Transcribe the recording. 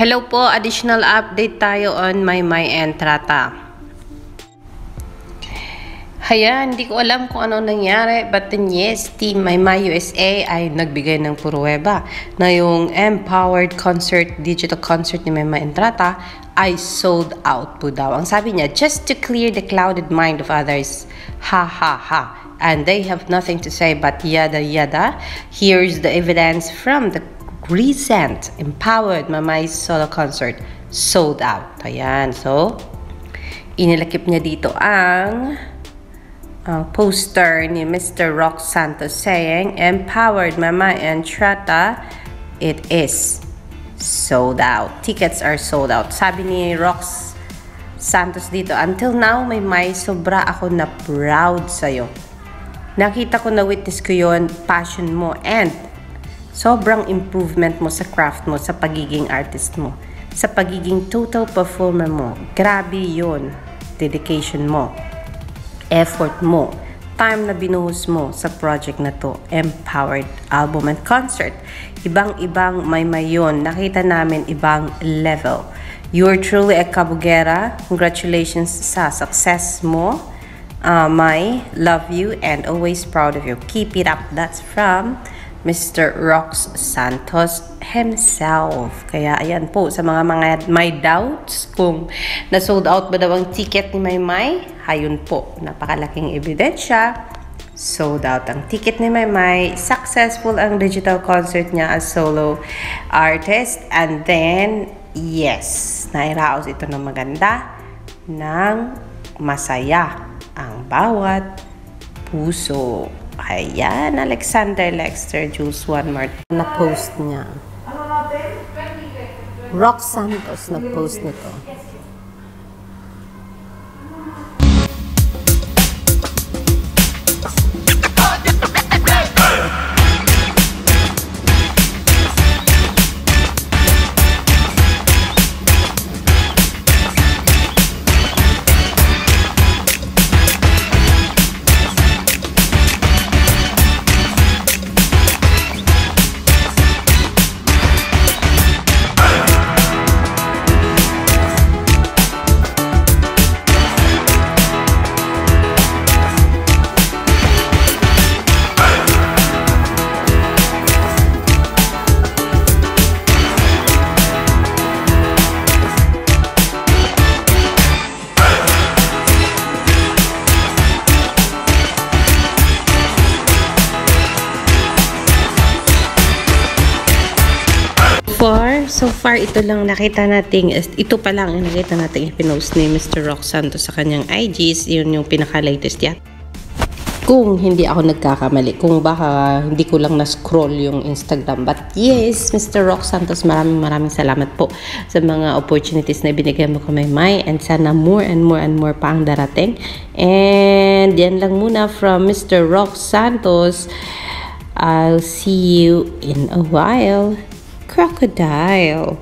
Hello po, additional update tayo on Maymay and Trata. Ayan, hindi ko alam kung ano nangyari, but then yes, Team Maymay USA ay nagbigay ng pruweba na yung Mpowered concert, digital concert ni Maymay and Trata ay sold out po daw. Ang sabi niya, just to clear the clouded mind of others, ha ha ha. And they have nothing to say but yada yada. Here's the evidence from the recent Mpowered Maymay solo concert, sold out. Ayan, so inilakip niya dito ang poster ni Mr. Rox Santos saying, Mpowered Maymay and Trata, it is sold out. Tickets are sold out. Sabi ni Rox Santos dito, until now, Maymay, sobra ako na proud sa'yo. Nakita ko, na witness ko yun, passion mo, and sobrang improvement mo sa craft mo, sa pagiging artist mo, sa pagiging total performer mo. Grabe yun. Dedication mo, effort mo, time na binuhos mo sa project na to, Mpowered album and concert. Ibang-ibang Maymay yun. Nakita namin ibang level. You're truly a kabugera. Congratulations sa success mo. May, love you and always proud of you. Keep it up. That's from Mr. Rox Santos himself. Kaya ayan po, sa mga may doubts kung na-sold out ba daw ang ticket ni Maymay, ayun po, napakalaking ebidensya. Sold out ang ticket ni Maymay. Successful ang digital concert niya as solo artist. And then, yes, nairaos ito ng maganda, ng masaya ang bawat puso. Ayan, Alexander Lexter, Jules One Mart, na-post niya. Rox Santos na-post nito. So far, ito lang nakita natin, ito pa lang ang nakita natin ipinost ni Mr. Rox Santos sa kanyang IGs. Yun yung pinaka-latest yan. Kung hindi ako nagkakamali, kung baka hindi ko lang na-scroll yung Instagram. But yes, Mr. Rox Santos, maraming salamat po sa mga opportunities na binigay mo ko Maymay, and sana more and more pa ang darating. And yan lang muna from Mr. Rox Santos. I'll see you in a while. Crocodile.